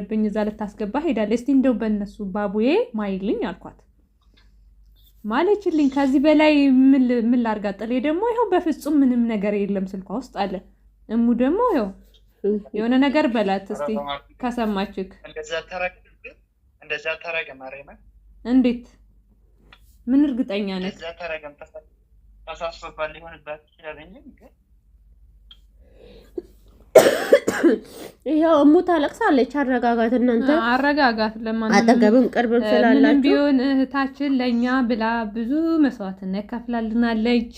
ስላለብኝ እዛ ልታስገባ ሄዳለች እስቲ እንደው በእነሱ ባቡዬ ማይልኝ አልኳት ማለችልኝ ከዚህ በላይ ምን ላርጋ ጥሌ ደግሞ ይሄው በፍጹም ምንም ነገር የለም ስልኳ ውስጥ አለ እሙ ደግሞ ይሄው የሆነ ነገር በላት እስቲ ከሰማችክ እንደዛ ተረገ ማርያም እንዴት ምን እርግጠኛ ነህ እንደዛ ተረገም ተሳስበባል ሊሆንባት ይችላል ግን ይሄው እሙ ታለቅሳለች አረጋጋት እናንተ አረጋጋት ለማን አጠገብም ቅርብም ስላላችሁ ምንም ቢሆን እህታችን ለኛ ብላ ብዙ መስዋዕትነት ከፍላልናለች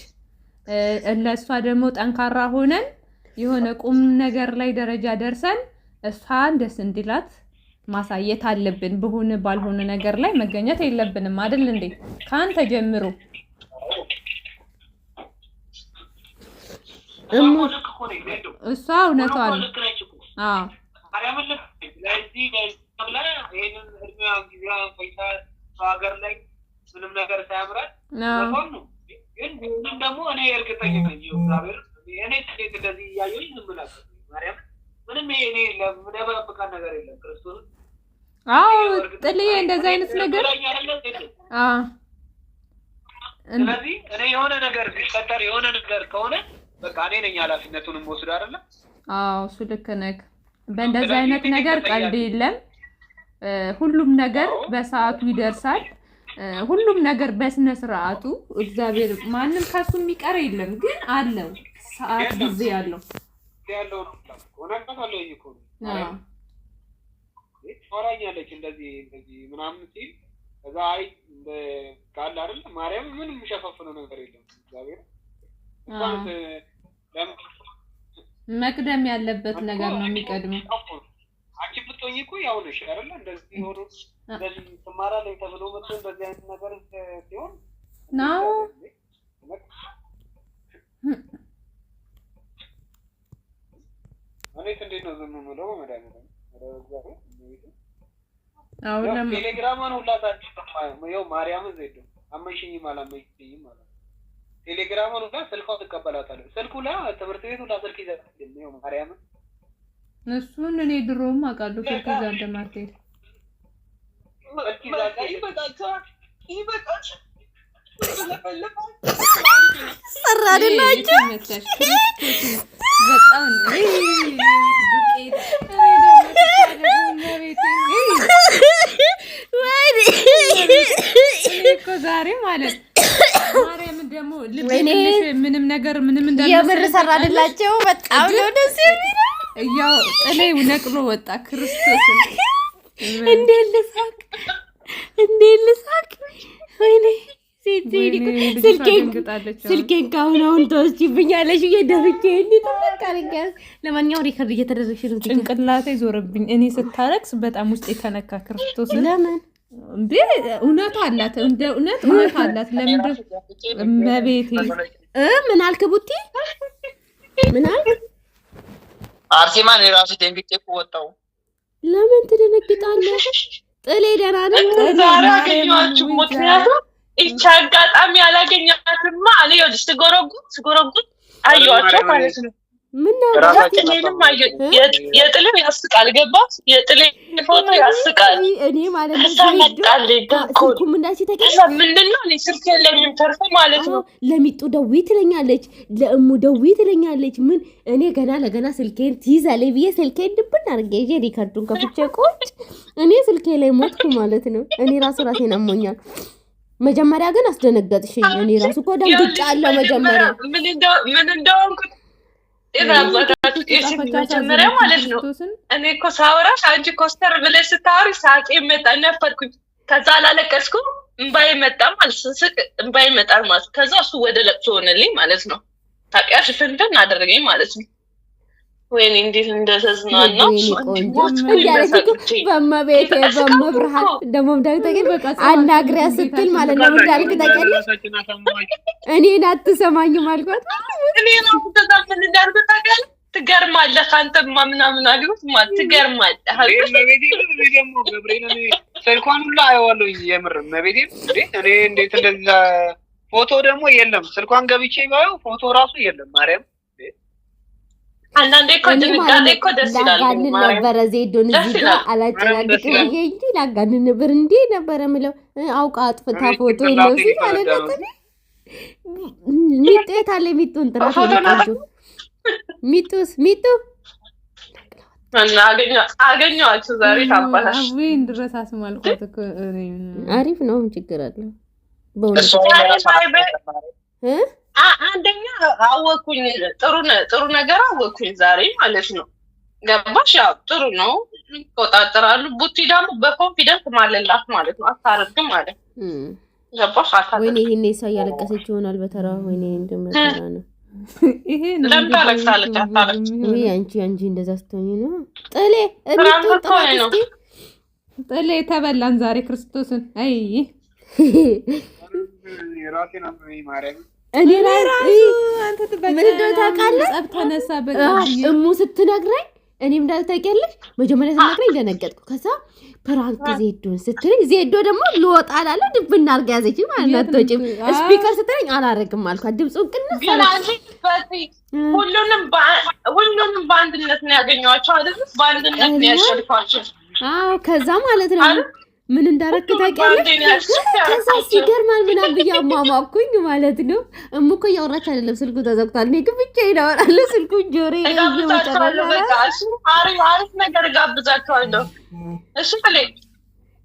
ለሷ ደግሞ ጠንካራ ሆነን የሆነ ቁም ነገር ላይ ደረጃ ደርሰን እሷን ደስ እንዲላት ማሳየት አለብን በሆነ ባልሆነ ነገር ላይ መገኘት የለብንም አይደል እንዴ ካንተ ጀምሮ እሷ እውነቷን አዎ ማርያም ለዚህ ለዚህ ይሄንን እድሜዋን ጊዜዋን ቆይታ ሀገር ላይ ምንም ነገር ሳያምራት ነው ግን ምንም ደግሞ እኔ እርግጠኛ ነኝ እግዚአብሔር እኔ ትክክል እንደዚህ ያየኝ ዝም ብላ ማርያም ምንም እኔ ለምደበቃ ነገር የለም ክርስቶስ አዎ ጥልዬ እንደዛ አይነት ነገር ስለዚህ እኔ የሆነ ነገር ቢፈጠር የሆነ ነገር ከሆነ በቃ እኔ ነኝ ኃላፊነቱንም ወስድ አይደለ አዎ እሱ ልክ ነህ በእንደዛ አይነት ነገር ቀልድ የለም ሁሉም ነገር በሰዓቱ ይደርሳል ሁሉም ነገር በስነ ስርዓቱ እግዚአብሔር ማንንም ካሱ የሚቀር የለም ግን አለው ሰዓት ጊዜ ያለው ወናቀታለው ይኮ ፎራኛለች እንደዚህ ምናምን ሲል ከዛ አይ ቃል አይደል ማርያም ምንም ሸፈፈነው ነገር የለም እግዚአብሔር መቅደም ያለበት ነገር ነው የሚቀድመው አንቺ ብትሆኚ እኮ ያው ነሽ አይደል እንደዚህ ሆኖ እንደዚህ ተማራለኝ ተብሎ መጥቶ እንደዚህ አይነት ነገር ሲሆን ነው እኔ እንዴት ነው ዝም ብለው መዳመዳም አሁን ቴሌግራማን ሁላ ታጥፋው ማርያም ዘይዶ አመንሽኝ ማላመንሽኝ ማለት ቴሌግራማን ሁላ ስልኳ ተቀበላታለች ስልኩ ላይ ትምህርት ቤቱ ላይ ስልክ ይዘጋል ነው ማርያም እሱን እኔ ድሮም አውቃለሁ ስልክ ይዛ እንደማትሄድ ሰራደላችሁ በጣም ዛሬ ማለት ማርያም ደግሞ ልብልሽ ምንም ነገር ምንም እንዳለ የምር ሰራደላችሁ በጣም ነው ደስ የሚለው ያው ጥሌው ነቅሎ ወጣ ክርስቶስ እንዴት ልሳቅ ወይኔ ስልኬን ካሁን ተወስጂብኛለሽ እየደፍቼ እንዲተፈቀርኛል ለማንኛውም ሪከርድ እየተደረግሽ ነው ጭንቅላቴ ዞረብኝ እኔ ስታለቅስ በጣም ውስጥ የተነካ ክርስቶስ ለምን እንዴ እውነት አላት እንደ እውነት አላት ለምን መቤቴ ምን አልክ ቡቲ ምን አልክ አርሴማን የራሱ ደንግጬ ወጣው ለምን ትደነግጣለህ ጥሌ ደህና ነኝ ዛሬ አገኘኋችሁ ምክንያቱም እቺ አጋጣሚ ያላገኛትማ እኔ ወዲስ ትጎረጉት አየኋቸው ማለት ነው ምን ነው ራሳችንንም የጥልም ያስቃል ገባስ የጥልም ፎቶ ያስቃል እኔ ማለት ነው ተመጣለ ስልኩም እንዳቺ ተቀበለ ምንድነው እኔ ስልክ ለምን ተርፎ ማለት ነው ለሚጡ ደዊ ትለኛለች ለእሙ ደዊ ትለኛለች ምን እኔ ገና ስልኬን ትይዛለች ብዬ ስልኬን ድብን አድርጌ ይዤ ሪከርዱን ከፍቼ ቁጭ እኔ ስልኬ ላይ ሞትኩ ማለት ነው እኔ ራሴን አሞኛል መጀመሪያ ግን አስደነገጥሽኝ እኔ ራሱ እኮ ደንግጫለሁ መጀመሪያ ምን እንደሆንኩ መጀመሪያ ማለት ነው እኔ እኮ ሳወራሽ አንቺ ኮስተር ብለሽ ስታወሪ ሳቄ መጣ ነፈርኩኝ ከዛ አላለቀስኩም እንባዬ መጣ ማለት ከዛ እሱ ወደ ለቅሶ ሆነልኝ ማለት ነው ታውቂያለሽ ፍንፍን አደረገኝ ማለት ነው ወይኔ እንዴት እንደተዝናናው በመቤቴ በመብርሃን ደሞም ዳግተገኝ አናግሪያ ስትል ማለት ነው እንዳልክ ታውቂያለሽ እኔን አትሰማኝም አልኳት እኔ ነው ተዛፈን እንዳልኩ ታውቂያለሽ ትገርማለህ አንተማ ምናምን አልኩት ማለት ትገርማለህ መቤቴ ደግሞ ገብርኤል ስልኳን ሁሉ አየዋለሁ የምር መቤቴ እኔ እንዴት እንደዛ ፎቶ ደግሞ የለም ስልኳን ገብቼ ባየው ፎቶ ራሱ የለም ማርያም አንዳንዴ እኮ ድንጋጤ እኮ ደስ ይላል። ላጋንን ነበረ ዜዶን እዚህ ጋር አላጨናንቅ ብዬ እንጂ ላጋንን ነበር እንዴ ነበረ ምለው አውቃ አጥፍታ ፎቶ የለው ሲል አለበት ሚጡ የታለ ሚጡን ጥራት ወጣችሁ ሚጡ እና አገኘኋችሁ ዛሬ ታባሽ አብይን ድረስ አስማልኩት እኮ አሪፍ ነው ችግር አለ አንደኛ አወኩኝ ጥሩ ነገር አወኩኝ ዛሬ ማለት ነው። ገባሽ? ያው ጥሩ ነው ይቆጣጠራሉ። ቡቲ ደግሞ በኮንፊደንስ ማለላት ማለት ነው። አታረግም ማለት ገባሽ? ወይኔ ይሄኔ ሰው ያለቀሰች ይሆናል በተራ ወይኔ እንደመተራ ነው ይሄ ነው ለምን ታለቅሳለች? ወይ አንቺ እንደዛ ስትሆኚ ነው ጥሌ ጥሌ ተበላን ዛሬ ክርስቶስን አይ ራሴን አመመኝ ማርያም እኔ ራሱ አንተ ትበቃ ምን እንደታውቃለህ ጸብ ተነሳ በቃ እሙ ስትነግረኝ እኔም እንዳልታውቂያለሽ መጀመሪያ ስትነግረኝ ደነገጥኩ። ከዛ ፕራንክ ዜዶን ስትለኝ ዜዶ ደግሞ ልወጣ አላለ ድብና አድርጋ ያዘችኝ ማለት ነው። አትወጪም ስፒከር ስትለኝ አላረግም አልኳት። ድምፁን ቅንስ ሁሉንም በአንድነት ነው ያገኘኋቸው አይደል? በአንድነት ነው ያሸልኳቸው። አዎ ከዛ ማለት ነው ምን እንዳረክ ታውቂያለሽ? ከዛ ሲገርማል ምናምን ብዬ አሟሟኩኝ ማለት ነው። እሙ እኮ እያወራች አይደለም ስልኩ ተዘግቷል። እኔ ግን ብቻዬን አወራለሁ ስልኩን ጆሮዬ ላይ ጋብዛችኋለሁ። በቃ አሪፍ ነገር ጋብዛችኋለሁ። እሺ ብለኝ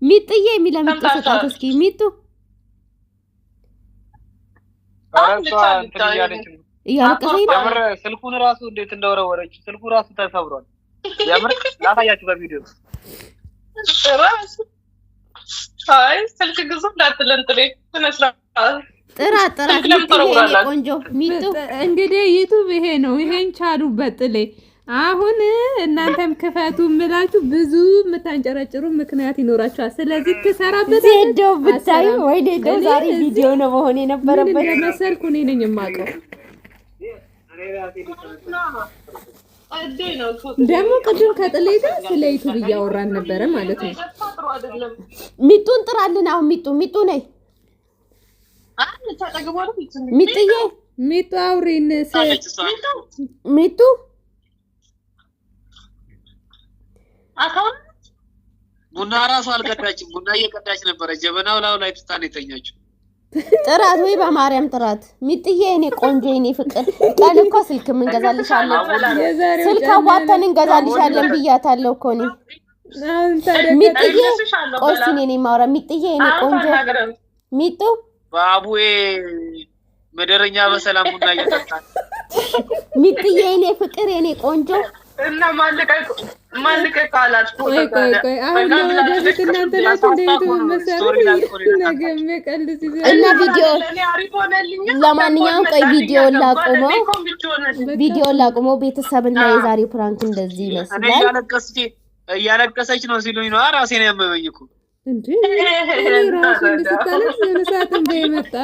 ሚጥዬ የሚል ሚጡ ሰጣት እስኪ ሚጡ እያለቀሰኝ ነው። የምር ስልኩን ራሱ እንዴት እንደወረወረች ስልኩ ራሱ ተሰብሯል። የምር ላሳያችሁ በቪዲዮ አይ ስልክ ግዙ እንዳትለን ጥሬ ጥራት ቆንጆ ሚጡ እንግዲህ ዩቲዩብ ይሄ ነው። ይሄን ቻሉበት ጥሌ አሁን እናንተም ክፈቱ ምላችሁ ብዙ የምታንጨረጭሩ ምክንያት ይኖራችኋል። ስለዚህ ትሰራበት ዜዶ ብታይ ወይ ዴዶ ዛሬ ቪዲዮ ነው መሆን የነበረበት ለመሰልኩ እኔ ነኝ የማውቀው። ደግሞ ቅድም ከጥሌ ጋር ስለ ዩቲዩብ እያወራን ነበረ ማለት ነው። ሚጡን ጥራልን አሁን ሚጡ ነይ ሚጥዬ ሚጡ አውሪን ሚጡ ቡና ራሱ አልቀዳችም። ቡና እየቀዳች ነበረ። ጀበናው ላይ ትስታን የተኛችው ጥራት ወይ በማርያም ጥራት ሚጥዬ እኔ ቆንጆ እኔ ፍቅር ቀን እኮ ስልክ እንገዛልሻለን ስልክ አዋተን እንገዛልሻለን ብያታለሁ እኮ እኔ ሚጥዬ ቆይ እኔ ማውራ ሚጥዬ እኔ ቆንጆ ሚጡ ባቡዬ መደረኛ በሰላም ቡና እየጠጣን ሚጥዬ እኔ ፍቅር እኔ ቆንጆ እና ማልቀቅ አላት። ቆይ አሁን ወደፊት እናንተ ናችሁ እንደዚህ መሰረት ነገም ቀልድ ሲዘ እና ቪዲዮ ለማንኛውም ቆይ ቪዲዮ ላቁመው ቤተሰብና የዛሬው ፕራንክ እንደዚህ ይመስላል። እያለቀሰች ነው ሲሉኝ ነው ራሴን ያመመኝ እኮ እንዴ ራሱ ልታለቅስ የነሳትን በመጣ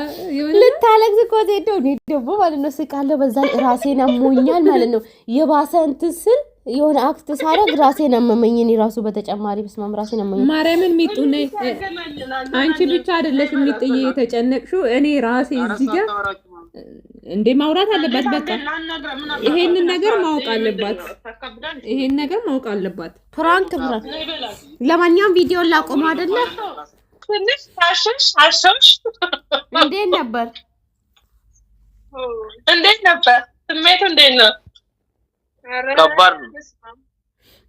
ልታለቅስ እኮ ዜዶ ደግሞ ማለት ነው ስቃለሁ። በዛ ራሴን አሞኛል ማለት ነው የባሰ እንትን ስል የሆነ አክት ሳረግ ራሴን አመመኝ። እኔ ራሱ በተጨማሪ በስማም ራሴን አመመኝ። ማርያምን ሚጡ ነይ አንቺ ብቻ አይደለሽ ሚጥዬ የተጨነቅሽው እኔ ራሴ እዚህ ጋር እንዴ ማውራት አለባት። በቃ ይሄንን ነገር ማወቅ አለባት። ፕራንክ ለማንኛውም ቪዲዮ ላቆም አይደለ እንዴት ነበር ስሜቱ እንዴት ነው? ከባድ ነው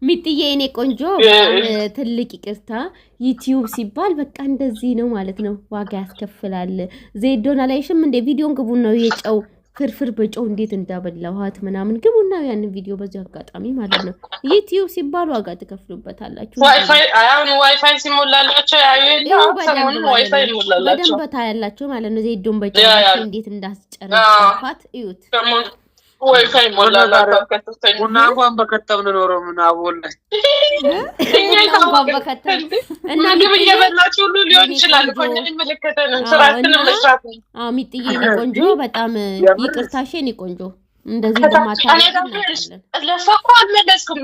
ሚጥዬ እኔ ቆንጆ ትልቅ ይቅርታ። ዩቲዩብ ሲባል በቃ እንደዚህ ነው ማለት ነው። ዋጋ ያስከፍላል። ዜዶና ላይሽም እንደ ቪዲዮን ግቡና የጨው ፍርፍር በጨው እንዴት እንዳበላኋት ምናምን ግቡና ያንን ቪዲዮ በዚህ አጋጣሚ ማለት ነው። ዩቲዩብ ሲባል ዋጋ ትከፍሉበታላችሁ። ዋይፋይ ሲሞላላችሁ ሰሞኑን ዋይፋይ ይሞላላችሁ በደንብ ታያላችሁ ማለት ነው። ዜዶን በጨው እንዴት እንዳስጨረሰፋት እዩት። ዋይፋይ ሞላላችሁ ቡና እንኳን በከተምን ኖሮ ምን አቦላች እና ምግብ እየበላችሁ ሁሉ ሊሆን ይችላል እኮ እኛ የሚመለከተን ስራችንን መስራት ነው። ሚጥዬ እኔ ቆንጆ በጣም ይቅርታሽ እኔ ቆንጆ እንደዚህ እንደማታውቅ ለሰው አልመለስኩም